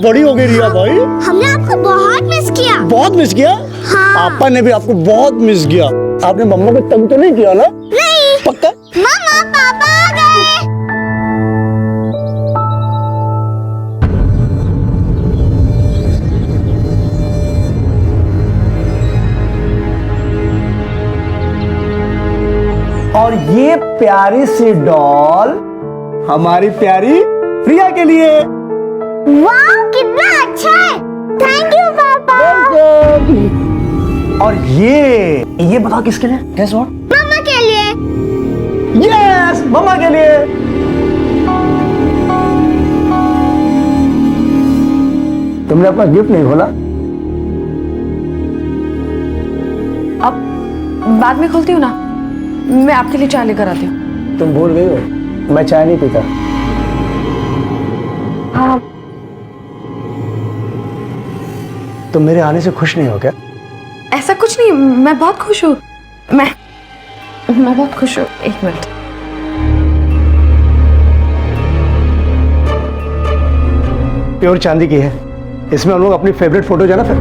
बड़ी हो गई रिया भाई। हमने आपको बहुत मिस किया। बहुत मिस किया? हाँ। पापा ने भी आपको बहुत मिस किया। आपने मम्मा को तंग तो नहीं किया ना? नहीं। पक्का? मम्मा पापा आ गए। और ये प्यारी सी डॉल हमारी प्यारी प्रिया के लिए। वाह कितना अच्छा है। थैंक यू पापा। और ये बता किसके लिए? Guess what? मम्मा के लिए। यस, मम्मा के लिए। तुमने अपना गिफ्ट नहीं खोला? अब बाद में खोलती हूँ ना, मैं आपके लिए चाय लेकर आती हूँ। तुम भूल गई हो, मैं चाय नहीं पीता। हाँ। तुम मेरे आने से खुश नहीं हो क्या? ऐसा कुछ नहीं, मैं बहुत खुश हूँ। मैं बहुत खुश हूँ। एक मिनट। प्योर चांदी की है। इसमें हम लोग अपनी फेवरेट फोटो जो है ना, फिर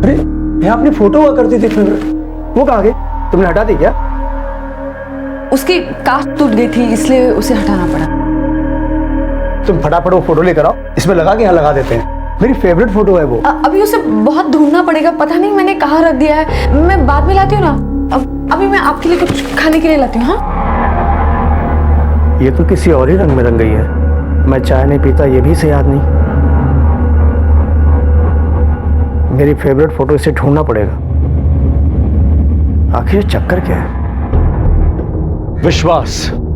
अरे यहाँ अपनी फोटो हुआ करती थी फेवरेट, वो कहाँ गई? तुमने हटा दी क्या? उसकी कास्ट टूट गई थी, इसलिए उसे हटाना पड़ा। तुम फटाफट वो फोटो लेकर आओ, इसमें लगा के यहाँ लगा देते हैं। मेरी फेवरेट फोटो है वो। अभी उसे बहुत ढूंढना पड़ेगा, पता नहीं मैंने कहाँ रख दिया है। मैं बाद में लाती हूँ ना। अभी मैं आपके लिए कुछ खाने के लिए लाती हूँ। हाँ, ये तो किसी और ही रंग में रंग गई है। मैं चाय नहीं पीता, ये भी इसे याद नहीं। मेरी फेवरेट फोटो इसे ढूंढना पड़ेगा। आखिर चक्कर क्या है?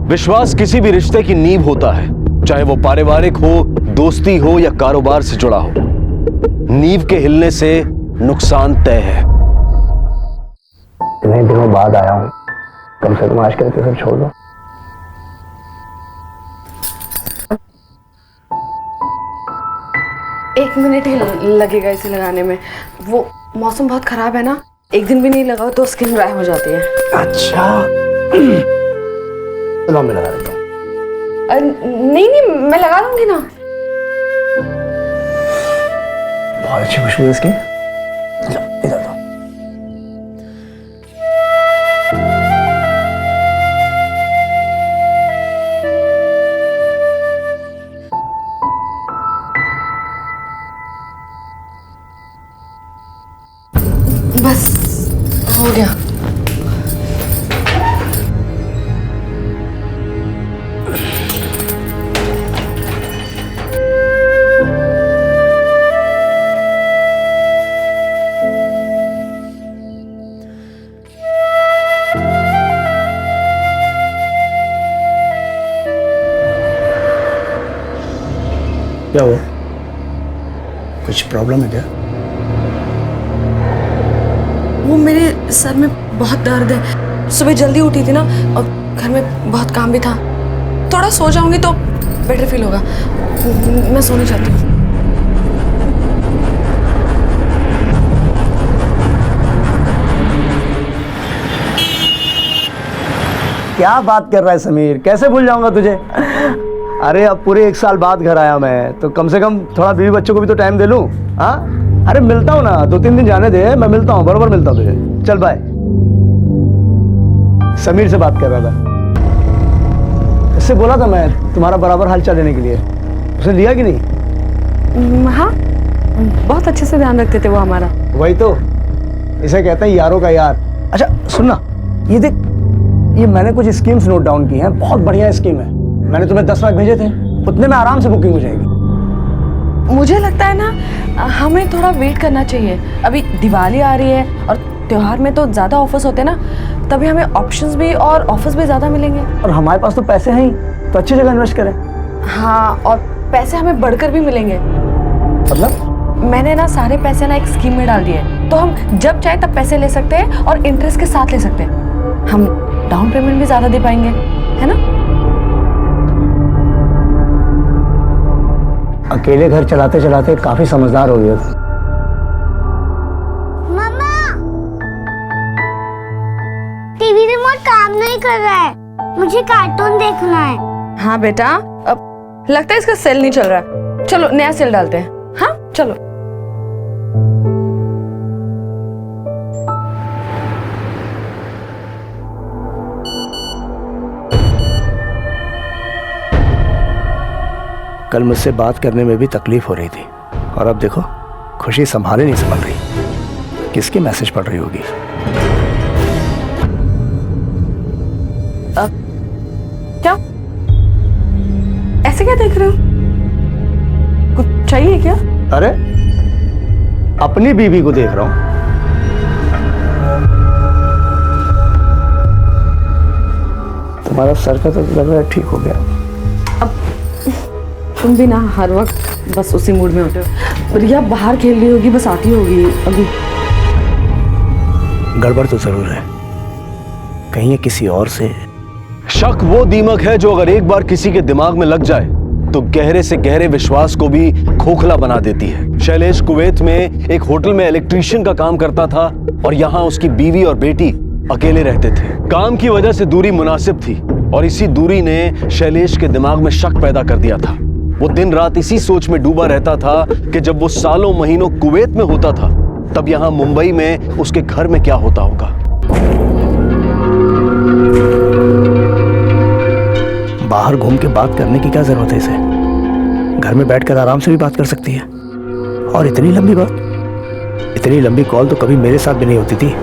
विश्वास किसी भी रिश्ते की नींव होता है, चाहे वो पारिवारिक हो, दोस्ती हो या कारोबार से जुड़ा हो। नींव के हिलने से नुकसान तय है। इतने दिनों बाद आया हूं, कम से कम आज के लिए सब छोड़ दो। एक मिनट ही लगेगा इसे लगाने में। वो मौसम बहुत खराब है ना, एक दिन भी नहीं लगाओ तो स्किन ड्राई हो जाती है। अच्छा चलो मैं लगा देता हूँ। नहीं मैं लगा लूंगी ना। बहुत अच्छी खुशबू है इसकी। इधर दो। बस हो गया। क्या हुआ? कुछ प्रॉब्लम है क्या? वो मेरे सर में बहुत दर्द है। सुबह जल्दी उठी थी ना और घर में बहुत काम भी था। थोड़ा सो जाऊंगी तो बेटर फील होगा। मैं सोना चाहती हूँ। क्या बात कर रहा है समीर? कैसे भूल जाऊंगा तुझे? अरे अब पूरे 1 साल बाद घर आया मैं, तो कम से कम थोड़ा बीवी बच्चों को भी तो टाइम दे लूं। हाँ अरे मिलता हूँ ना, 2-3 दिन जाने दे, मैं मिलता हूँ, बराबर मिलता हूँ तुझे। चल बाय। समीर से बात कर रहा था, इससे बोला था मैं तुम्हारा बराबर हाल चाल लेने के लिए। उसने लिया कि नहीं? हाँ, बहुत अच्छे से ध्यान रखते थे वो हमारा। वही तो, इसे कहते हैं यारों का यार। अच्छा सुनना, ये देख, ये मैंने कुछ स्कीम्स नोट डाउन की हैं, बहुत बढ़िया स्कीम है। मैंने तुम्हें 10 लाख भेजे थे, उतने में आराम से बुकिंग हो जाएगी। मुझे लगता है ना हमें थोड़ा वेट करना चाहिए। अभी दिवाली आ रही है और त्योहार में तो ज़्यादा ऑफर्स होते हैं ना, तभी हमें ऑप्शंस भी और ऑफर्स भी ज़्यादा मिलेंगे। और हमारे पास तो पैसे हैं ही, तो अच्छी जगह इन्वेस्ट करें। हाँ, और पैसे हमें बढ़कर भी मिलेंगे। मतलब? मैंने ना सारे पैसे ना एक स्कीम में डाल दिए, तो हम जब चाहे तब पैसे ले सकते हैं और इंटरेस्ट के साथ ले सकते हैं। हम डाउन पेमेंट भी ज़्यादा दे पाएंगे, है ना? अकेले घर चलाते चलाते काफी समझदार हो गए। मम्मा, टीवी रिमोट काम नहीं कर रहा है, मुझे कार्टून देखना है। हाँ बेटा, अब लगता है इसका सेल नहीं चल रहा है। चलो नया सेल डालते हैं। चलो। कल मुझसे बात करने में भी तकलीफ हो रही थी और अब देखो खुशी संभाले नहीं संभल रही। किसके मैसेज पढ़ रही होगी? क्या ऐसे क्या देख रहे हो? कुछ चाहिए क्या? अरे अपनी बीवी को देख रहा हूं। तुम्हारा सर का तो लग रहा है ठीक हो गया। तुम भी ना हर वक्त बस उसी मूड में होते हो। रिया बाहर खेल रही होगी, बस आती होगी अभी। गड़बड़ तो जरूर है, कहीं ये किसी और से। शक वो दीमक है जो अगर एक बार किसी के दिमाग में लग जाए तो गहरे से गहरे विश्वास को भी खोखला बना देती है। शैलेश कुवैत में एक होटल में इलेक्ट्रीशियन का काम करता था और यहाँ उसकी बीवी और बेटी अकेले रहते थे। काम की वजह से दूरी मुनासिब थी और इसी दूरी ने शैलेश के दिमाग में शक पैदा कर दिया था। वो दिन रात इसी सोच में डूबा रहता था कि जब वो सालों महीनों कुवैत में होता था तब यहाँ मुंबई में उसके घर में क्या होता होगा। बाहर घूम के बात करने की क्या जरूरत है इसे? घर में बैठकर आराम से भी बात कर सकती है। और इतनी लंबी बात, इतनी लंबी कॉल तो कभी मेरे साथ भी नहीं होती थी।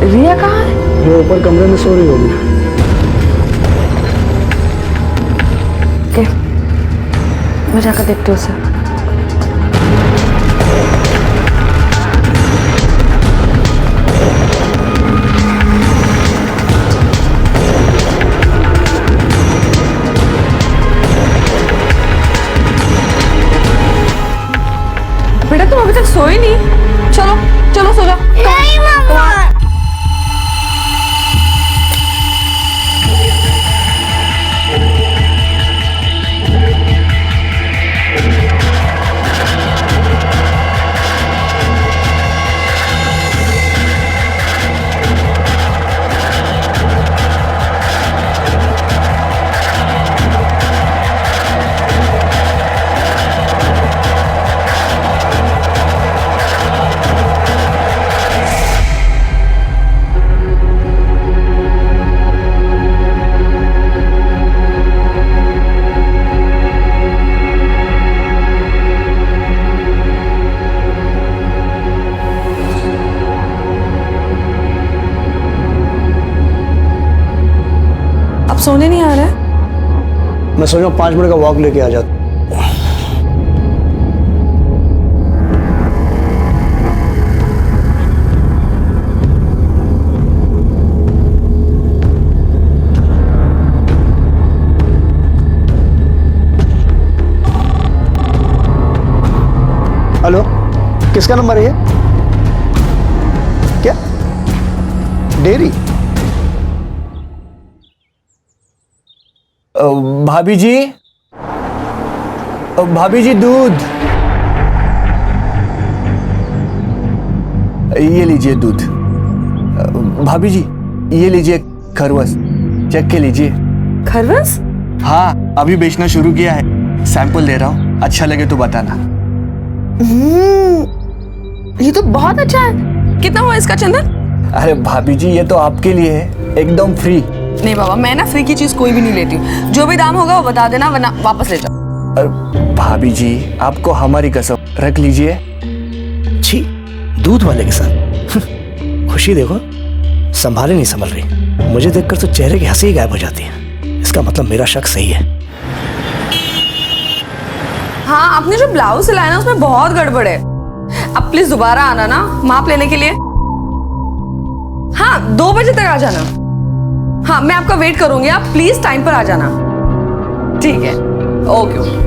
रिया कहाँ है? वो ऊपर कमरे में सो रही होगी। ओके, मैं जाकर देखती हूँ उसे। बेटा तुम अभी तक सोई नहीं? चलो चलो सो जाओ। नहीं मम्मा। सोने नहीं आ रहा है? मैं सोचा 5 मिनट का वॉक लेके आ जाता। हेलो, किसका नंबर है ये? क्या डेयरी? भाभी जी, भाभी जी दूध, ये लीजिए दूध। भाभी जी ये लीजिए खरवस, चेक के लीजिए। खरवस? हाँ अभी बेचना शुरू किया है, सैंपल दे रहा हूँ, अच्छा लगे तो बताना। ये तो बहुत अच्छा है। कितना हुआ इसका चंदन? अरे भाभी जी ये तो आपके लिए है, एकदम फ्री। नहीं बाबा, मैं ना फ्री की चीज कोई भी नहीं लेती हूँ। जो भी दाम होगा वो बता देना वरना वापस ले जाओ। अरे भाभी जी आपको हमारी कसम, रख लीजिए। छी, दूध वाले के साथ खुशी देखो संभाले नहीं संभल रही। मुझे देखकर तो चेहरे की हंसी गायब हो जाती है। इसका मतलब मेरा शक सही है। हाँ, आपने जो ब्लाउज सिलाया ना उसमें बहुत गड़बड़ है। अब प्लीज दोबारा आना ना माप लेने के लिए। हाँ 2 बजे तक आ जाना। हाँ मैं आपका वेट करूंगी, आप प्लीज टाइम पर आ जाना। ठीक है, ओके ओके।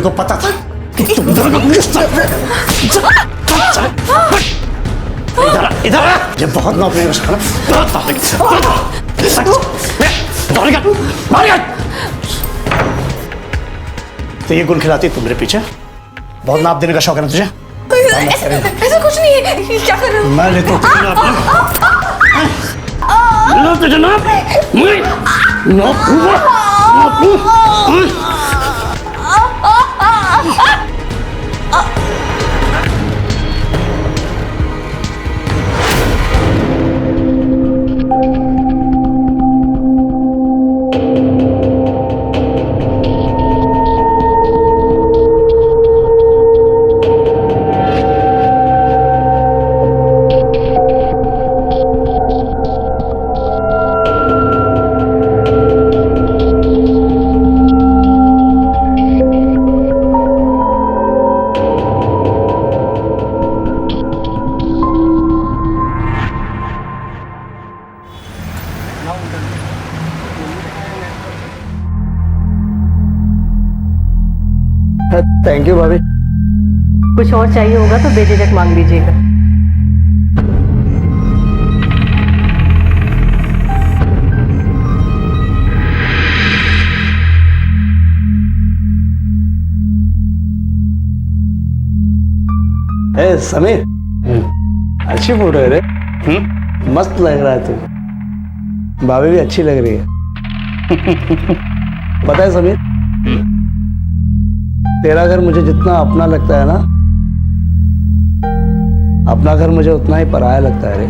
को पता था कि तुम दोनों किस तरह इधर इधर ये बहुत नौकरी है उसका तो ये गुल खिलाती तुम मेरे पीछे बहुत नाप देने का शौक है ना तुझे ऐसा कुछ नहीं है, क्या कर रहे हो? मैं लेता हूँ तुझे नाप थैंक यू भाभी। कुछ और चाहिए होगा तो बेझिझक मांग लीजिएगा। ए समीर, अच्छी फोटो है रे। मस्त लग रहा है तू। भाभी भी अच्छी लग रही है। पता है समीर, तेरा घर मुझे जितना अपना लगता है ना, अपना घर मुझे उतना ही पराया लगता है रे।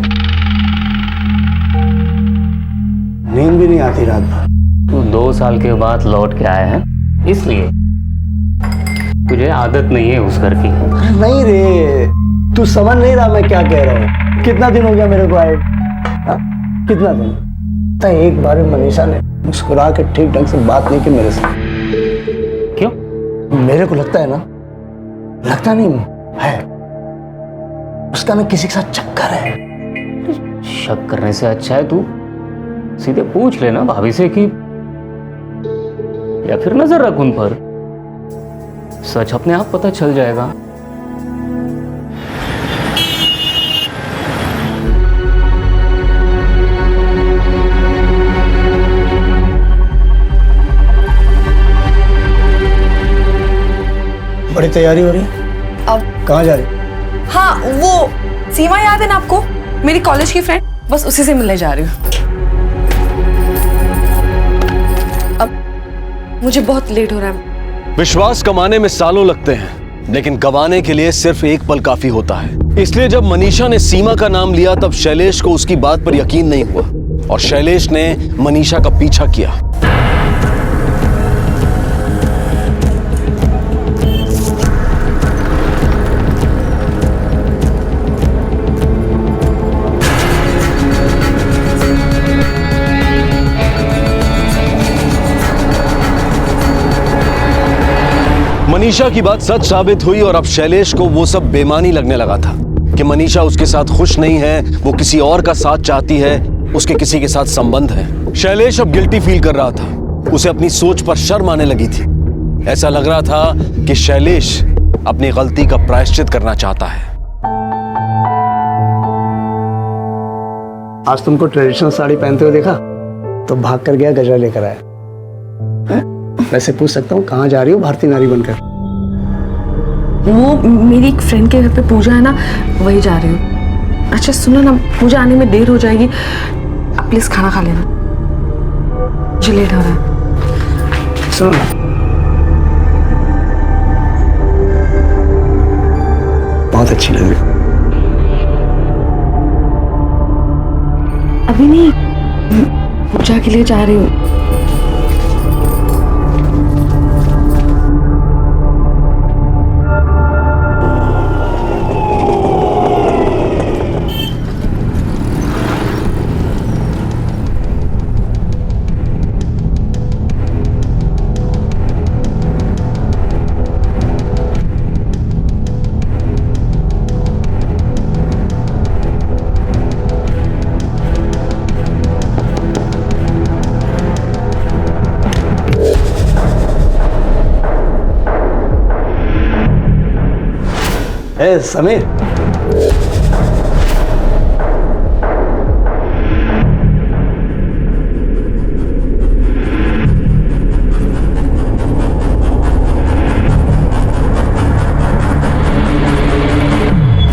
नींद भी नहीं आती रात भर। तू 2 साल के बाद लौट के आया है, इसलिए तुझे आदत नहीं है उस घर की। अरे नहीं रे, तू समझ नहीं रहा मैं क्या कह रहा हूँ। कितना दिन हो गया मेरे को आए, कितना दिन। तो एक बार मनीषा ने मुस्कुरा के ठीक ढंग से बात नहीं की मेरे से। क्यों? मेरे को लगता है ना, लगता नहीं है, उसका ना किसी के साथ चक्कर है। शक करने से अच्छा है तू सीधे पूछ लेना भाभी से कि, या फिर नजर रख उन पर, सच अपने आप पता चल जाएगा। बड़ी तैयारी हो रही है। अब कहाँ जा रही? हाँ, वो सीमा याद है ना आपको, मेरी कॉलेज की फ्रेंड, बस उसी से मिलने जा रही हूँ। अब मुझे बहुत लेट हो रहा है। विश्वास कमाने में सालों लगते हैं, लेकिन गंवाने के लिए सिर्फ एक पल काफी होता है। इसलिए जब मनीषा ने सीमा का नाम लिया तब शैलेश को उसकी बात पर यकीन नहीं हुआ और शैलेश ने मनीषा का पीछा किया। मनीषा की बात सच साबित हुई और अब शैलेश को वो सब बेमानी लगने लगा था कि मनीषा उसके साथ खुश नहीं है, वो किसी और का साथ चाहती है, उसके किसी के साथ संबंध है। शैलेश अब गिल्टी फील कर रहा था, उसे अपनी सोच पर शर्म आने लगी थी। ऐसा लग रहा था कि शैलेश अपनी गलती का प्रायश्चित करना चाहता है। आज तुमको ट्रेडिशनल साड़ी पहनते हुए देखा तो भाग कर गया, गजरा लेकर आया। वैसे पूछ सकता हूँ कहाँ जा रही हो भारतीय नारी बनकर? वो मेरी एक फ्रेंड के घर पे पूजा है ना, वही जा रही हूँ। अच्छा सुनो ना, पूजा आने में देर हो जाएगी, आप प्लीज खाना खा लेना, मुझे लेट हो रहा है। सुनो ना, बहुत अच्छी लग रही। अभी नहीं, पूजा के लिए जा रही हूँ। ए समीर,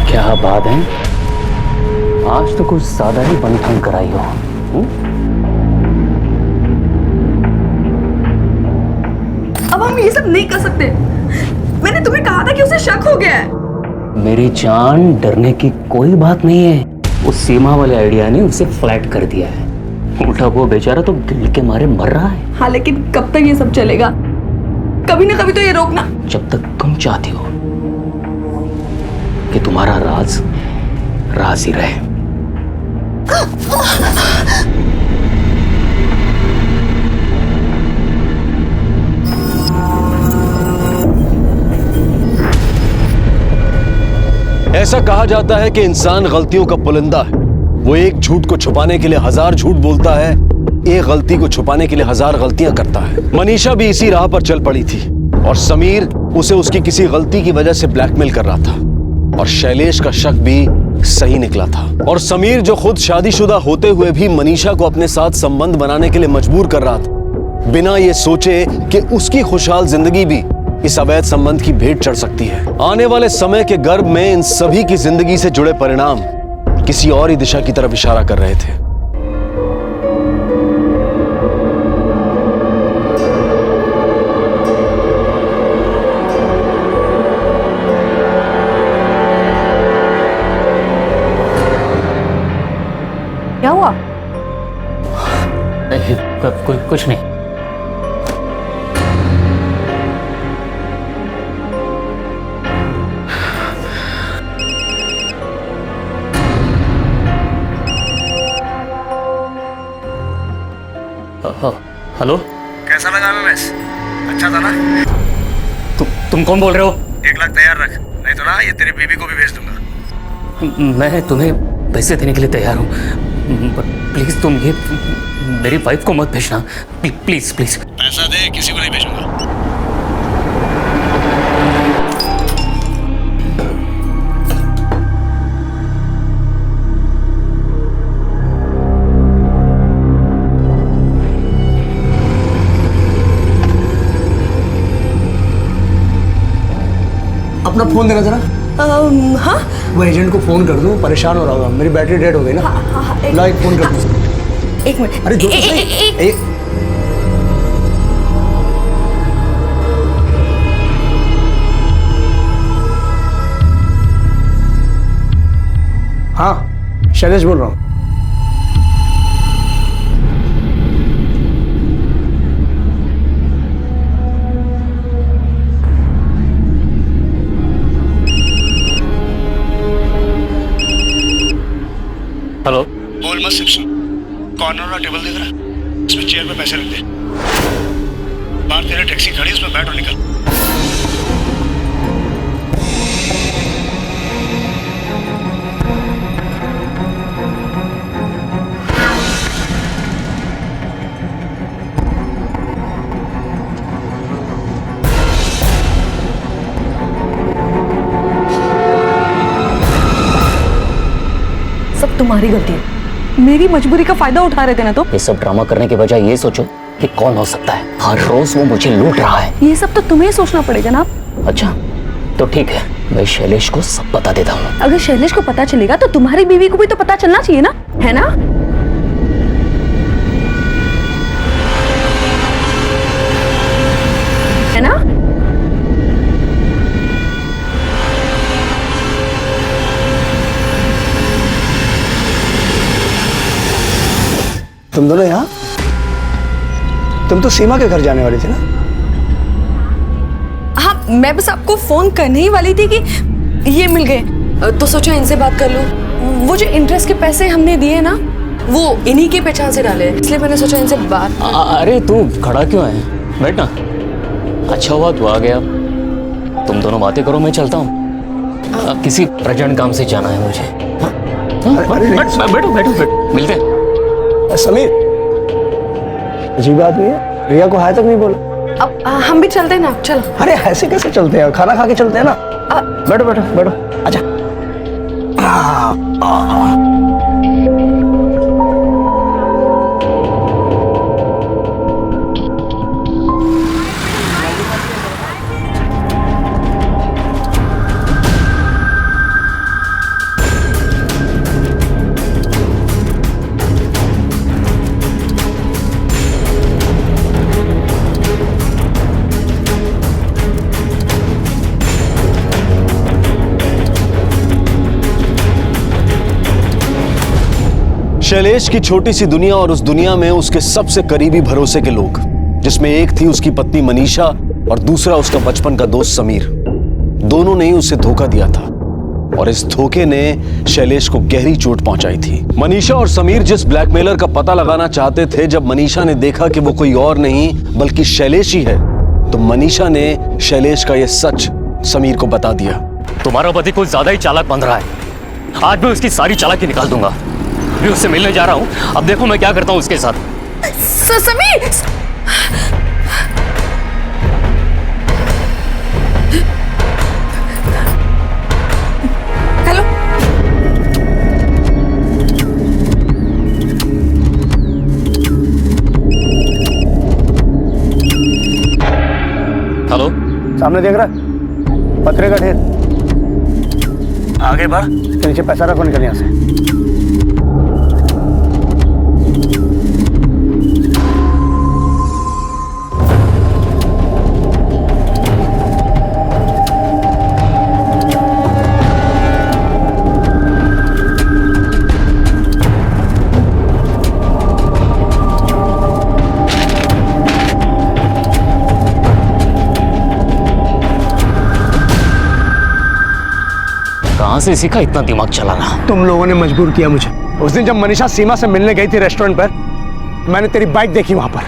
क्या बात है, आज तो कुछ ज्यादा ही बनठन कराई हो। अब हम ये सब नहीं कर सकते। मैंने तुम्हें कहा था कि उसे शक हो गया है। मेरी जान, डरने की कोई बात नहीं है। उस सीमा वाले आइडिया ने उसे फ्लैट कर दिया है। उल्टा वो बेचारा तो गिल्ट के मारे मर रहा है। हाँ, लेकिन कब तक ये सब चलेगा? कभी ना कभी तो ये रोकना। जब तक तुम चाहती हो कि तुम्हारा राज राज ही रहे। ऐसा कहा जाता है कि इंसान गलतियों का पुलिंदा है। वो एक झूठ को छुपाने के लिए हजार झूठ बोलता है, एक गलती को छुपाने के लिए हजार गलतियां करता है। मनीषा भी इसी राह पर चल पड़ी थी और समीर उसे उसकी किसी गलती की वजह से ब्लैकमेल कर रहा था। और शैलेश का शक भी सही निकला था। और समीर जो खुद शादीशुदा होते हुए भी मनीषा को अपने साथ संबंध बनाने के लिए मजबूर कर रहा था, बिना ये सोचे कि उसकी खुशहाल जिंदगी भी इस अवैध संबंध की भेंट चढ़ सकती है। आने वाले समय के गर्भ में इन सभी की जिंदगी से जुड़े परिणाम किसी और ही दिशा की तरफ इशारा कर रहे थे। क्या हुआ? कुछ नहीं। हेलो, कैसा लगा एमएमएस? अच्छा था ना? तुम कौन बोल रहे हो? 1 लाख तैयार रख, नहीं तो ना ये तेरी बीवी को भी भेज दूंगा। मैं तुम्हें पैसे देने के लिए तैयार हूँ, प्लीज तुम ये मेरी वाइफ को मत भेजना, प्लीज प्लीज। पैसा दे, किसी को नहीं भेजूंगा। अपना फोन देना जरा। हाँ, वो एजेंट को फोन कर दूं, परेशान हो रहा होगा, मेरी बैटरी डेड हो गई ना। ला एक फोन कर दूं। एक मिनट। अरे जो तो सही। एक हाँ, शैलेश बोल रहा हूँ। हेलो, बोल मत सिप्सू, कॉर्नर वाला टेबल देख रहा है? इसमें चेयर पे पैसे रख दे। बाहर तेरी टैक्सी खड़ी है, उसमें बैठ और निकल। सब तुम्हारी गलती है। मेरी मजबूरी का फायदा उठा रहे थे ना। तो ये सब ड्रामा करने के बजाय ये सोचो कि कौन हो सकता है। हर रोज वो मुझे लूट रहा है। ये सब तो तुम्हें सोचना पड़ेगा ना। अच्छा तो ठीक है, मैं शैलेश को सब बता देता हूँ। अगर शैलेश को पता चलेगा तो तुम्हारी बीवी को भी तो पता चलना चाहिए ना, है ना? है ना? तुम दोनों यहाँ? तुम तो सीमा के घर जाने वाली थी ना? हाँ, मैं बस आपको फोन करने ही वाली थी कि ये मिल गए, तो सोचा इनसे बात कर लूं। वो जो इंटरेस्ट के पैसे हमने दिए ना, वो इन्हीं की पहचान से डाले, इसलिए मैंने सोचा इनसे बात। अरे तू खड़ा क्यों है, बैठ ना। अच्छा हुआ तू आ गया। तुम दोनों बातें करो, मैं चलता हूँ। किसी अर्जेंट काम से जाना है मुझे। बैठो बैठो बैठो, मिलते हैं। समीर, अजीब बात हुई है, रिया को हाय तक नहीं बोला। अब हम भी चलते हैं ना, चलो। अरे ऐसे कैसे चलते हैं, खाना खा के चलते हैं ना। बैठो बैठो बैठो, आजा। शैलेश की छोटी सी दुनिया और उस दुनिया में उसके सबसे करीबी भरोसे के लोग, जिसमें एक थी उसकी पत्नी मनीषा और दूसरा उसका बचपन का दोस्त समीर। दोनों ने ही उसे धोखा दिया था और इस धोखे ने शैलेश को गहरी चोट पहुंचाई थी। मनीषा और समीर जिस ब्लैकमेलर का पता लगाना चाहते थे, जब मनीषा ने देखा कि वो कोई और नहीं बल्कि शैलेश ही है, तो मनीषा ने शैलेश का यह सच समीर को बता दिया। तुम्हारा पति कुछ ज्यादा ही चालाक बन रहा है। आज मैं उसकी सारी चालाकी निकाल दूंगा। मैं उससे मिलने जा रहा हूं, अब देखो मैं क्या करता हूं उसके साथ। समीर, हेलो। हेलो, सामने देख रहा है? पत्रे का ढेर। आगे बढ़, नीचे पैसा रखो, निकल यहाँ से। कहां से सीखा इतना दिमाग चलाना? तुम लोगों ने मजबूर किया मुझे। उस दिन जब मनीषा सीमा से मिलने गई थी रेस्टोरेंट पर, मैंने तेरी बाइक देखी वहां पर।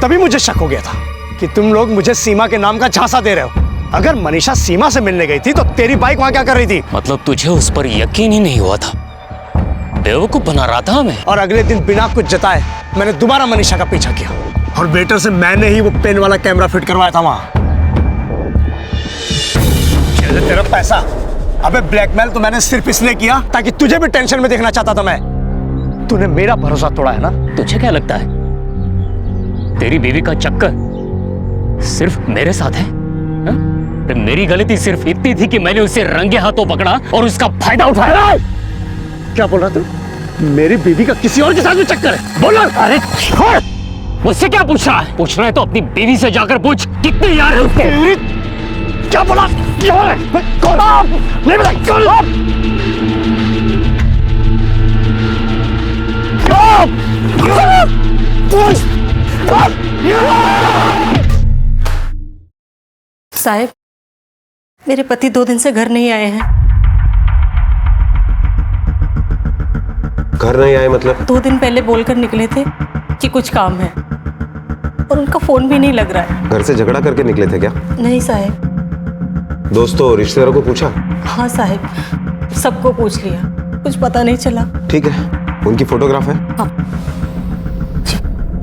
तभी मुझे शक हो गया था कि तुम लोग मुझे सीमा के नाम का झांसा दे रहे हो। अगर मनीषा सीमा से मिलने गई थी तो तेरी बाइक वहां क्या कर रही थी? मतलब तुझे उस पर यकीन ही नहीं हुआ था? बेवकूफ बना रहा था मैं। और अगले दिन बिना कुछ जताए मैंने दोबारा मनीषा का पीछा किया और वेटर से मैंने ही वो पेन वाला कैमरा फिट करवाया था वहां। तेरा पैसा, अबे ब्लैकमेल तो मैंने सिर्फ इसलिए किया ताकि तुझे भी टेंशन में देखना चाहता था मैं। तूने मेरा भरोसा तोड़ा है ना? तुझे क्या लगता है तेरी बीवी का चक्कर सिर्फ मेरे साथ है? मेरी गलती सिर्फ इतनी थी कि मैंने उसे रंगे हाथों पकड़ा और उसका फायदा उठाया। क्या बोल रहा तू? मेरी बीवी का किसी और के साथ भी चक्कर है? बोलो। अरे छोड़, मुझसे क्या पूछ रहा है? पूछना है तो अपनी बीवी से जाकर पूछ, कितने यार है उसके? क्या बोला? कौन? नहीं बता, साहब, मेरे पति 2 दिन से घर नहीं आए हैं। घर नहीं आए मतलब? 2 दिन पहले बोलकर निकले थे कि कुछ काम है और उनका फोन भी नहीं लग रहा है। घर से झगड़ा करके निकले थे क्या? नहीं साहब। दोस्तों रिश्तेदारों को पूछा? हाँ साहब, सबको पूछ लिया, कुछ पता नहीं चला। ठीक है, उनकी फोटोग्राफ है? हाँ।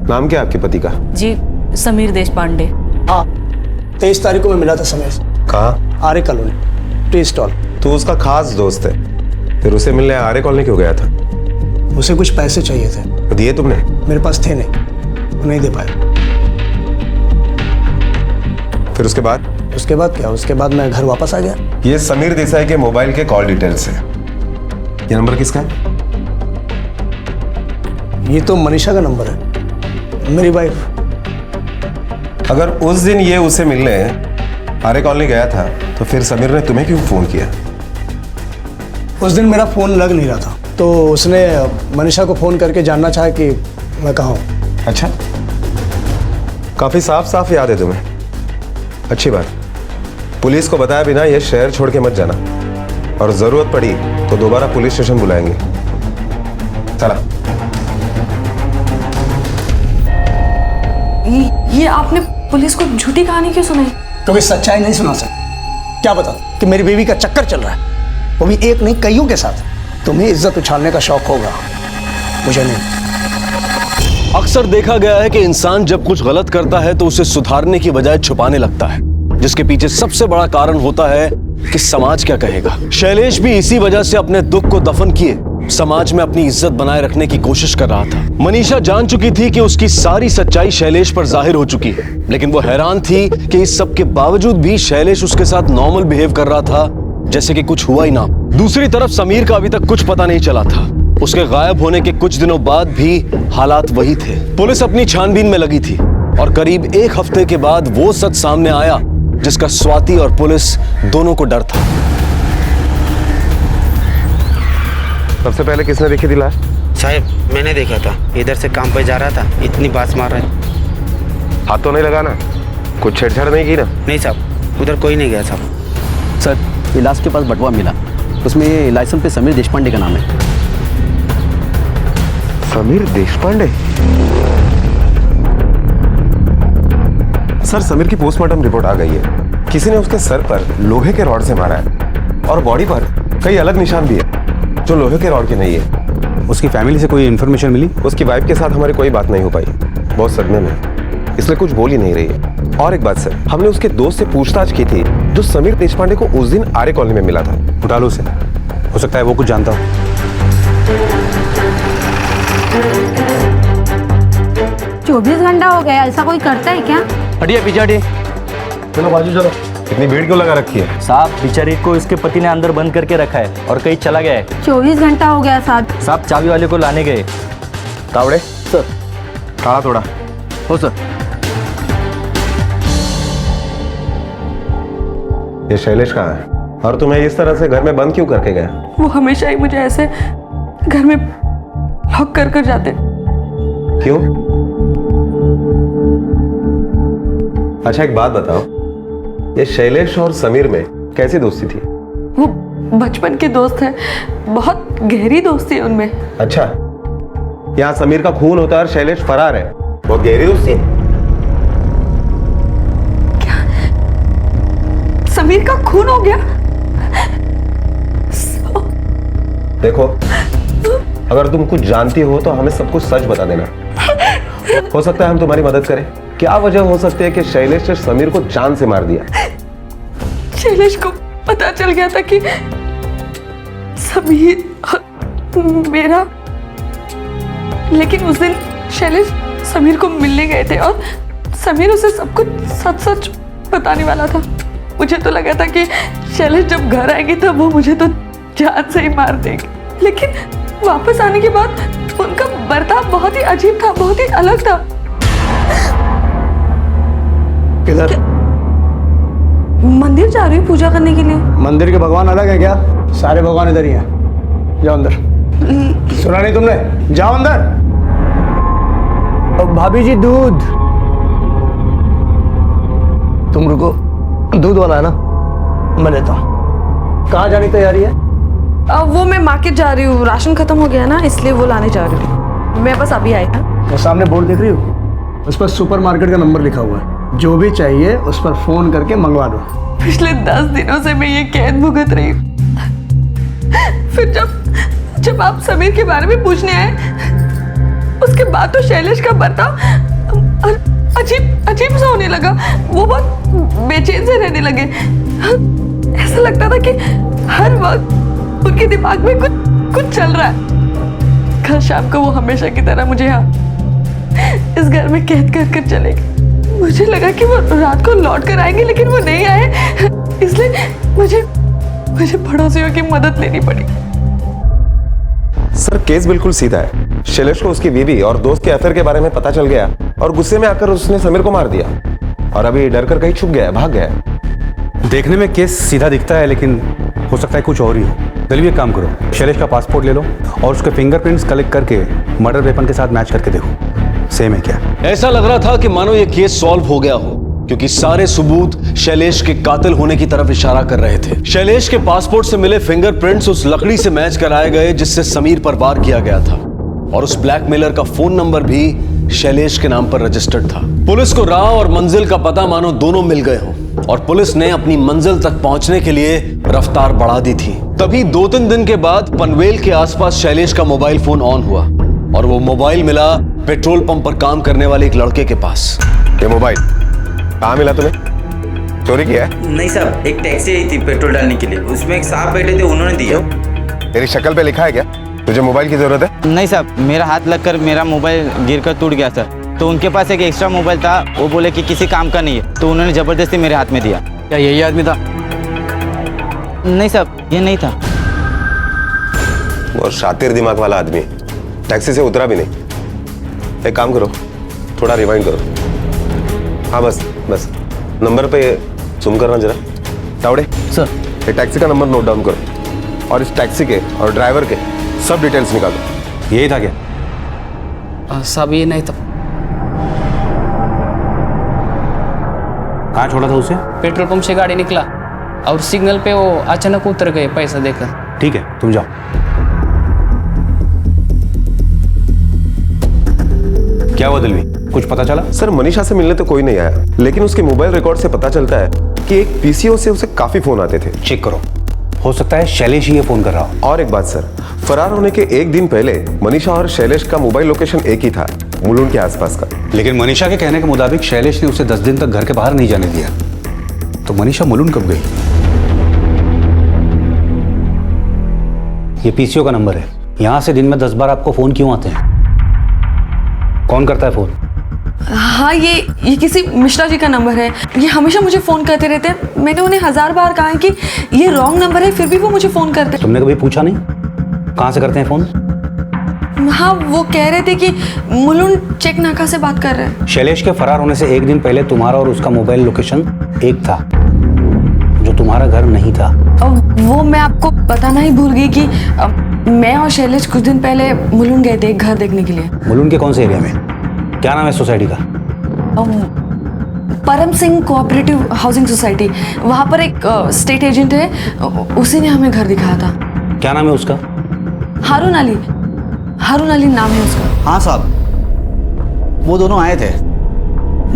नाम क्या है आपके पति का? जी, समीर देशपांडे। हाँ, 23 तारीख को मैं मिला था समीर। कहाँ? आर्य कॉलोनी, टी स्टॉल। तू उसका खास दोस्त है, फिर उसे मिलने आर्य कॉलोनी क्यों गया था? उसे कुछ पैसे चाहिए थे। दिए तुमने? मेरे पास थे नहीं दे पाया। फिर उसके बाद? उसके बाद क्या? उसके बाद मैं घर वापस आ गया। ये समीर देसाई के मोबाइल के कॉल डिटेल्स है। ये नंबर किसका है? ये तो मनीषा का नंबर है, मेरी वाइफ। अगर उस दिन ये उसे मिलने आर्य कॉलोनी गया था तो फिर समीर ने तुम्हें क्यों फोन किया? उस दिन मेरा फोन लग नहीं रहा था, तो उसने मनीषा को फोन करके जानना चाहा कि मैं कहाँ हूँ। अच्छा, काफी साफ साफ याद है तुम्हें। अच्छी बात। पुलिस को बताया बिना ये शहर छोड़ के मत जाना, और जरूरत पड़ी तो दोबारा पुलिस स्टेशन बुलाएंगे। चला। ये आपने पुलिस को झूठी कहानी क्यों सुनाई? क्योंकि सच्चाई नहीं सुना सकती। क्या बता कि मेरी बीवी का चक्कर चल रहा है, वो भी एक नहीं कईयों के साथ। तुम्हें इज्जत उछालने का शौक होगा, मुझे नहीं। अक्सर देखा गया है कि इंसान जब कुछ गलत करता है तो उसे सुधारने की बजाय छुपाने लगता है, जिसके पीछे सबसे बड़ा कारण होता है कि समाज क्या कहेगा। शैलेश भी इसी वजह से अपने दुख को दफन किए समाज में अपनी इज्जत बनाए रखने की कोशिश कर रहा था। मनीषा जान चुकी थी कि उसकी सारी सच्चाई शैलेश पर जाहिर हो चुकी है, लेकिन वो हैरान थी कि इस सब के बावजूद भी शैलेश उसके साथ नॉर्मल बिहेव कर रहा था, जैसे कि कुछ हुआ ही ना। दूसरी तरफ समीर का अभी तक कुछ पता नहीं चला था। उसके गायब होने के कुछ दिनों बाद भी हालात वही थे। पुलिस अपनी छानबीन में लगी थी और करीब 1 हफ्ते के बाद वो सच सामने आया जिसका स्वाति और पुलिस दोनों को डर था। सबसे पहले किसने देखी थी लाश? साहब मैंने देखा था, इधर से काम पे जा रहा था, इतनी बात मार रहा है। हाथ तो नहीं लगाना, कुछ छेड़छाड़ नहीं की ना? नहीं साहब, उधर कोई नहीं गया साहब। सर ये लाश के पास बटवा मिला, उसमें लाइसेंस पे समीर देशपांडे का नाम है। समीर देशपांडे? सर समीर की पोस्टमार्टम रिपोर्ट आ गई है। किसी ने उसके सर पर लोहे के रॉड से मारा है और बॉडी पर कई अलग निशान भी है जो लोहे के रॉड के नहीं है। उसकी फैमिली से कोई इन्फॉर्मेशन मिली? उसकी वाइफ के साथ हमारी कोई बात नहीं हो पाई, बहुत सदमे में, इसलिए कुछ बोल ही नहीं रही है। और एक बात सर, हमने उसके दोस्त से पूछताछ की थी जो समीर देशपांडे को उस दिन आर्य कॉलोनी में मिला था। उठा लो उसे, हो सकता है वो कुछ जानता हो। 24 घंटा हो गया, ऐसा कोई करता है क्या? हटिए पीछे हटिए। चलो बाजू चलो। इतनी भीड़ क्यों लगा रखी है? साहब बेचारी को इसके पति ने अंदर बंद करके रखा है और कहीं चला गया है। 24 घंटा हो गया साहब। साहब चाबी वाले को लाने गए। तावड़े सर। खड़ा थोड़ा। हो सर। ये शैलेश कहाँ है और तुम्हें इस तरह से घर में बंद क्यों करके गया? वो हमेशा ही मुझे ऐसे घर में लॉक कर कर जाते। क्यों? अच्छा एक बात बताओ, ये शैलेश और समीर में कैसी दोस्ती थी? वो बचपन के दोस्त हैं, बहुत गहरी दोस्ती है उनमें। अच्छा, यहाँ समीर का खून होता है और शैलेश फरार है, बहुत गहरी दोस्ती है। क्या समीर का खून हो गया? देखो, अगर तुम कुछ जानती हो तो हमें सब कुछ सच बता देना। हो सकता है हम तुम्हारी मदद करें। क्या वजह हो सकती है कि शैलेश ने समीर को जान से मार दिया? शैलेश को पता चल गया था कि समीर और मेरा, लेकिन उस दिन शैलेश समीर को मिलने गए थे और समीर उसे सब कुछ सच सच बताने वाला था। मुझे तो लगा था कि शैलेश जब घर आएगी तब वो मुझे तो जान से ही मार देगी, लेकिन वापस आने के बाद उनका बर्ताव बहुत ही अजीब था, बहुत ही अलग था। किधर? मंदिर जा रही हूँ पूजा करने के लिए। मंदिर के भगवान अलग है क्या? सारे भगवान इधर ही हैं। जाओ अंदर। सुना नहीं तुमने? जाओ अंदर। भाभी जी दूध। तुम रुको, दूध वाला है ना, मैं लेता हूँ। कहाँ जाने की तैयारी है? वो मैं मार्केट जा रही हूँ, राशन खत्म हो गया ना, इसलिए वो लाने जा रही हूँ। मैं बस अभी आई था। वो सामने बोर्ड देख रही हो, उस पर सुपरमार्केट का नंबर लिखा हुआ है। जो भी चाहिए उस पर फोन करके मंगवा दो। पिछले 10 दिनों से मैं ये कैद भुगत रही हूँ। फिर जब आप समीर के बारे में पूछने आए, उसके बाद तो शैलेश का बर्ताव अजीब सा होने लगा। वो बहुत बेचैन से रहने लगे। ऐसा लगता था कि हर वक्त उनके दिमाग में कुछ चल रहा है। कल शाम को वो हमेशा की तरह मुझे यहाँ इस घर में कैद कर चलेगी। मुझे लगा कि वो रात को लौट कर आएंगे, लेकिन वो नहीं आए, इसलिए मुझे पड़ोसियों की मदद लेनी पड़ी। सर केस बिल्कुल सीधा है। शैलेश को उसकी बीवी और दोस्त के अफेयर के बारे में पता चल गया और गुस्से में आकर उसने समीर को मार दिया और अभी डर कर कहीं छुप गया, भाग गया। देखने में केस सीधा दिखता है, लेकिन हो सकता है कुछ और ही हो। चलिए एक काम करो, शैलेश का पासपोर्ट ले लो और उसके फिंगरप्रिंट्स कलेक्ट करके मर्डर वेपन के साथ मैच करके देखो सेम है क्या। ऐसा लग रहा था कि मानो ये केस सॉल्व हो गया हो, क्योंकि सारे सबूत शैलेश के कातिल होने की तरफ इशारा कर रहे थे। शैलेश के पासपोर्ट से मिले फिंगरप्रिंट्स उस लकड़ी से मैच कराए गए जिससे समीर पर वार किया गया था, और उस ब्लैकमेलर का फोन नंबर भी शैलेश के नाम पर रजिस्टर्ड था। पुलिस को राह और मंजिल का पता मानो दोनों मिल गए हों, और पुलिस ने अपनी मंजिल तक पहुंचने के लिए रफ्तार बढ़ा दी थी। तभी 2-3 दिन के बाद पनवेल के आसपास शैलेश का मोबाइल फोन ऑन हुआ और वो मोबाइल मिला पेट्रोल पंप पर काम करने वाले एक लड़के के पास। ये मोबाइल कहाँ मिला तुम्हें? चोरी किया है? नहीं साहब, एक टैक्सी आई थी पेट्रोल डालने के लिए, उसमें एक साहब बैठे थे, उन्होंने दिया। तेरी शक्ल पे लिखा है क्या तुझे मोबाइल की जरूरत है? नहीं साहब, मेरा हाथ लगकर मेरा मोबाइल गिरकर टूट गया सर। तो उनके पास एक एक्स्ट्रा मोबाइल था, वो बोले कि किसी काम का नहीं है, तो उन्होंने जबरदस्ती मेरे हाथ में दिया। क्या यही आदमी था? नहीं साहब, ये नहीं था। और शातिर दिमाग वाला आदमी है। टैक्सी से उतरा भी नहीं। एक काम करो, थोड़ा रिवाइंड करो। हाँ बस बस, नंबर पे जूम करना जरा। तावड़े सर, ये टैक्सी का नंबर नोट डाउन करो और इस टैक्सी के और ड्राइवर के सब डिटेल्स निकालो। यही था क्या? साहब ये नहीं था। कहाँ छोड़ा था उसे? पेट्रोल पंप से गाड़ी निकला और सिग्नल पे वो अचानक उतर गए पैसा देकर। ठीक है, तुम जाओ। क्या हुआ दिलवी, कुछ पता चला? सर मनीषा से मिलने तो कोई नहीं आया, लेकिन उसके मोबाइल रिकॉर्ड से पता चलता है कि एक पीसीओ से उसे काफी फोन आते थे। चेक करो, हो सकता है शैलेश ही ये फोन कर रहा हो। और एक बात सर, फरार होने के एक दिन पहले मनीषा और शैलेश का मोबाइल लोकेशन एक ही था, मुलुंड के आसपास का। लेकिन मनीषा के कहने के मुताबिक शैलेश ने उसे 10 दिन तक घर के बाहर नहीं जाने दिया। तो मनीषा मुलुंड कब गई? ये पीसीओ का नंबर है। यहां से दिन में 10 बार आपको फोन क्यों आते हैं? कौन करता है फोन? हाँ, ये किसी मिश्रा जी का नंबर है। ये हमेशा मुझे फ़ोन करते रहते हैं। मैंने उन्हें 1000 बार कहा है कि ये रॉन्ग नंबर है, फिर भी वो मुझे फ़ोन करते हैं। तुमने कभी पूछा नहीं कहाँ से करते हैं फोन? हाँ, वो कह रहे थे कि मुलुंड चेक नाका से बात कर रहे हैं। शैलेश के फरार होने से एक दिन पहले तुम्हारा और उसका मोबाइल लोकेशन एक था, जो तुम्हारा घर नहीं था। और वो मैं आपको बताना ही भूल गई कि मैं और शैलेश कुछ दिन पहले मुलुंड गए थे एक घर देखने के लिए। मुलुंड के कौन से एरिया में? क्या नाम है सोसाइटी का? परम सिंह कोऑपरेटिव हाउसिंग सोसाइटी। वहाँ पर एक स्टेट एजेंट है, उसी ने हमें घर दिखाया था। क्या नाम है उसका? हारून अली नाम है उसका। हाँ साहब, वो दोनों आए थे,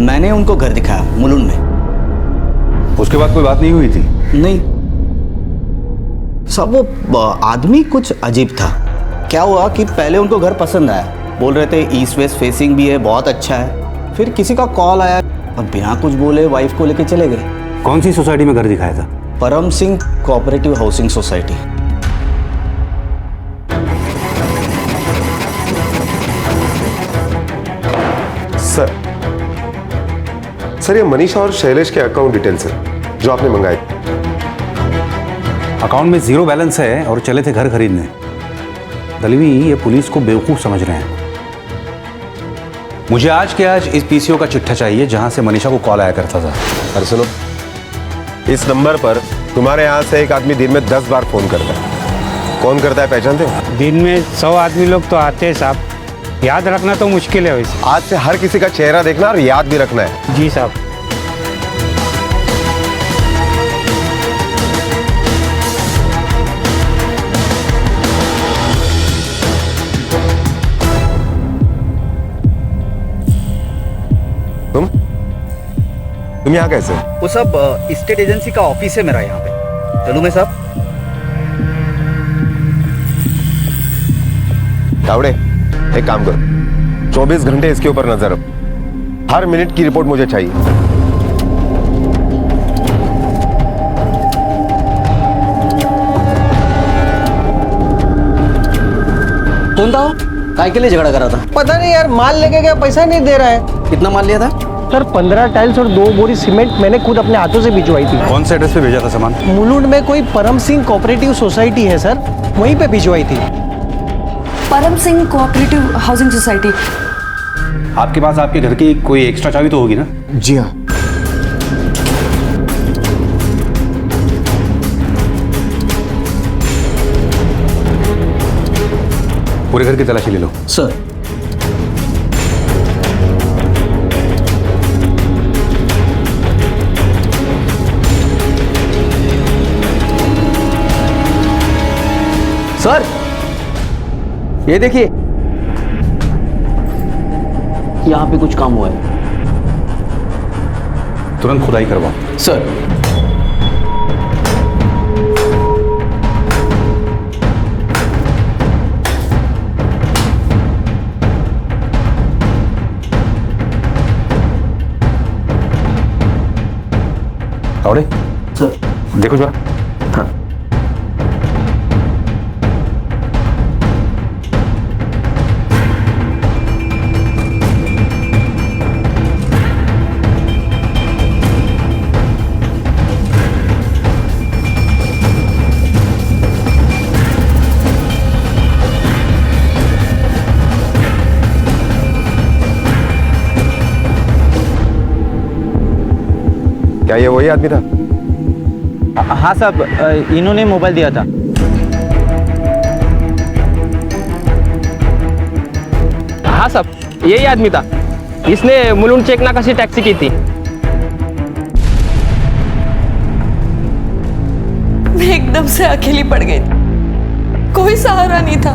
मैंने उनको घर दिखाया मुलुंड में। उसके बाद कोई बात नहीं हुई थी? नहीं साहब, वो आदमी कुछ अजीब था। क्या हुआ कि पहले उनको घर पसंद आया, बोल रहे थे ईस्ट वेस्ट फेसिंग भी है, बहुत अच्छा है। फिर किसी का कॉल आया और बिना कुछ बोले वाइफ को लेके चले गए। कौन सी सोसाइटी में घर दिखाया था? परम Singh cooperative housing society. Sir ये मनीषा और शैलेश के अकाउंट डिटेल्स है जो आपने मंगाए। अकाउंट में 0 बैलेंस है और चले थे घर खरीदने। दलवी ये पुलिस को बेवकूफ समझ रहे हैं। मुझे आज के आज इस पीसीओ का चिट्ठा चाहिए जहां से मनीषा को कॉल आया करता था। अरे सुनो, इस नंबर पर तुम्हारे यहाँ से एक आदमी दिन में 10 बार फोन करता है। कौन करता है पहचानते हो? दिन में 100 आदमी लोग तो आते हैं साहब, याद रखना तो मुश्किल है वैसे। आज से हर किसी का चेहरा देखना और याद भी रखना है। जी साहब। तुम यहाँ कैसे? वो सब स्टेट एजेंसी का ऑफिस है मेरा यहाँ पे। चलूँ मैं साहब? तावड़े एक काम करो, 24 घंटे इसके ऊपर नजर रखो। हर मिनट की रिपोर्ट मुझे चाहिए। कौन था वो? काय के लिए झगड़ा कर रहा था? पता नहीं यार, माल लेके गया, पैसा नहीं दे रहा है। कितना माल लिया था? सर 15 टाइल्स और 2 बोरी सीमेंट मैंने खुद अपने हाथों से भिजवाई थी। कौन से एड्रेस पे भेजा था सामान? मुलुंड में कोई परम सिंह कोऑपरेटिव सोसाइटी है सर, वहीं पे भिजवाई थी। परम सिंह कोऑपरेटिव हाउसिंग सोसाइटी। आपके पास आपके घर की कोई एक्स्ट्रा चाबी तो होगी ना? जी हाँ। पूरे घर की तलाशी ले लो। सर सर ये देखिए, यहाँ पे कुछ काम हुआ है। तुरंत खुदाई करवाओ। सर तावड़े सर देखो जरा। हाँ। क्या ये वही आदमी था? हाँ साहब, इन्होंने मोबाइल दिया था। हाँ साहब, यही आदमी था। इसने मुलुंड चेकनाका से टैक्सी की थी। मैं एकदम से अकेली पड़ गई, कोई सहारा नहीं था।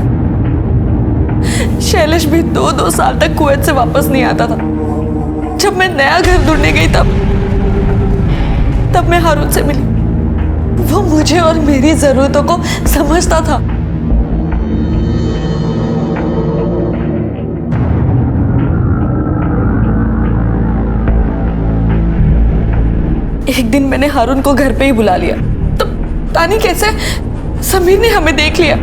शैलेश भी 2 साल तक कुवैत से वापस नहीं आता था। जब मैं नया घर ढूंढने गई तब मैं हारून से मिली। वो मुझे और मेरी जरूरतों को समझता था। एक दिन मैंने हारून को घर पे ही बुला लिया, तो पता नहीं कैसे समीर ने हमें देख लिया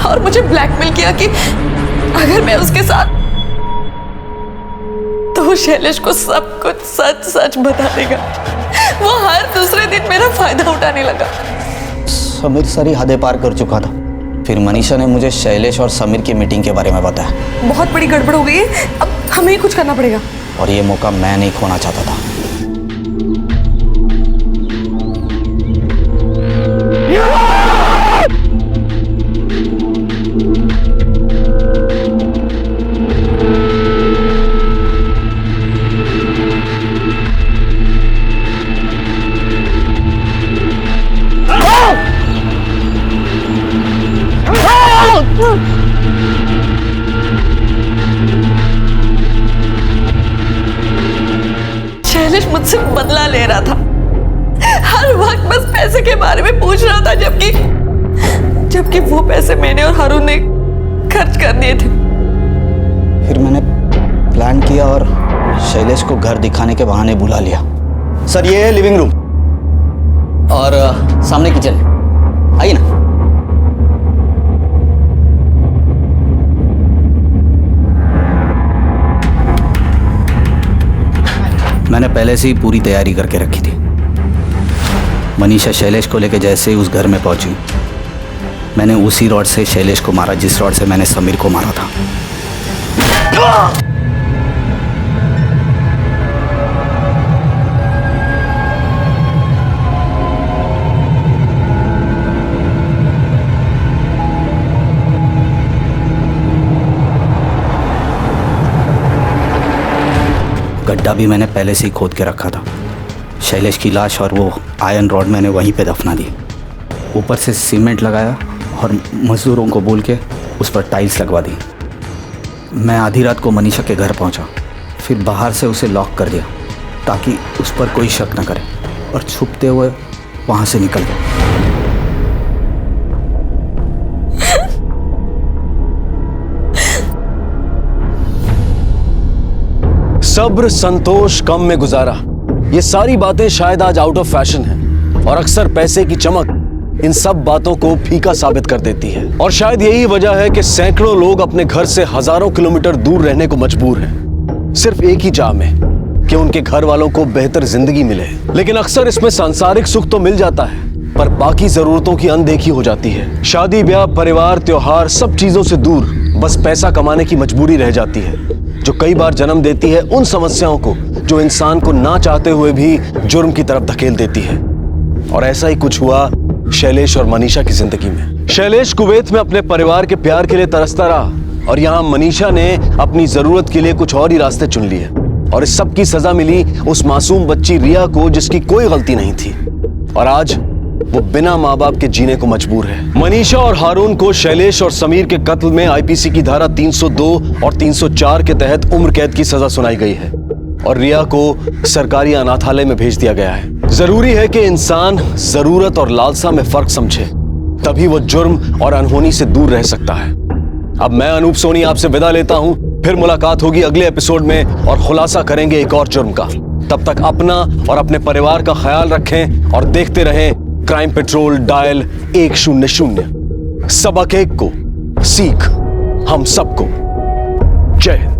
और मुझे ब्लैकमेल किया कि अगर मैं उसके साथ, तो वो शैलेश को सब कुछ सच सच बता देगा। वो हर दूसरे दिन मेरा फायदा उठाने लगा। समीर सारी हदें पार कर चुका था। फिर मनीषा ने मुझे शैलेश और समीर की मीटिंग के बारे में बताया। बहुत बड़ी गड़बड़ हो गई है, अब हमें ही कुछ करना पड़ेगा। और ये मौका मैं नहीं खोना चाहता था। शैलेश मुझसे बदला ले रहा था। हर वक्त बस पैसे के बारे में पूछ रहा था, जबकि वो पैसे मैंने और हारून ने खर्च कर दिए थे। फिर मैंने प्लान किया और शैलेश को घर दिखाने के बहाने बुला लिया। सर ये है लिविंग रूम और सामने किचन, आइए ना। मैंने पहले से ही पूरी तैयारी करके रखी थी। मनीषा शैलेश को लेकर जैसे ही उस घर में पहुंची, मैंने उसी रॉड से शैलेश को मारा जिस रॉड से मैंने समीर को मारा था। गड्ढा भी मैंने पहले से ही खोद के रखा था। शैलेश की लाश और वो आयरन रॉड मैंने वहीं पे दफना दी। ऊपर से सीमेंट लगाया और मजदूरों को बोल के उस पर टाइल्स लगवा दी। मैं आधी रात को मनीषा के घर पहुंचा, फिर बाहर से उसे लॉक कर दिया ताकि उस पर कोई शक न करे, और छुपते हुए वहाँ से निकल गया। सब्र संतोष कम में गुजारा, ये सारी बातें शायद आज आउट ऑफ फैशन हैं और अक्सर पैसे की चमक इन सब बातों को फीका साबित कर देती है। और शायद यही वजह है कि सैकड़ों लोग अपने घर से हजारों किलोमीटर दूर रहने को मजबूर हैं, सिर्फ एक ही चाह में कि उनके घर वालों को बेहतर जिंदगी मिले। लेकिन अक्सर इसमें सांसारिक सुख तो मिल जाता है, पर बाकी जरूरतों की अनदेखी हो जाती है। शादी ब्याह परिवार त्योहार सब चीजों से दूर बस पैसा कमाने की मजबूरी रह जाती है, जो कई बार जन्म देती है उन समस्याओं को जो इंसान को ना चाहते हुए भी जुर्म की तरफ धकेल देती है। और ऐसा ही कुछ हुआ शैलेश और मनीषा की जिंदगी में। शैलेश कुवैत में अपने परिवार के प्यार के लिए तरसता रहा और यहाँ मनीषा ने अपनी जरूरत के लिए कुछ और ही रास्ते चुन लिए, और इस सब की सजा मिली उस मासूम बच्ची रिया को जिसकी कोई गलती नहीं थी, और आज वो बिना माँ बाप के जीने को मजबूर है। मनीषा और हारून को शैलेश और समीर के कत्ल में आईपीसी की धारा 302 और 304 के तहत उम्र कैद की सजा सुनाई गई है और रिया को सरकारी अनाथालय में भेज दिया गया है। जरूरी है कि इंसान जरूरत और लालसा में फर्क समझे, तभी वो जुर्म और अनहोनी से दूर रह सकता है। अब मैं अनूप सोनी आपसे विदा लेता हूं, फिर मुलाकात होगी अगले एपिसोड में और खुलासा करेंगे एक और जुर्म का। तब तक अपना और अपने परिवार का ख्याल रखें और देखते रहें क्राइम पेट्रोल डायल 100। सबक एक को सीख हम सबको। जय हिंद।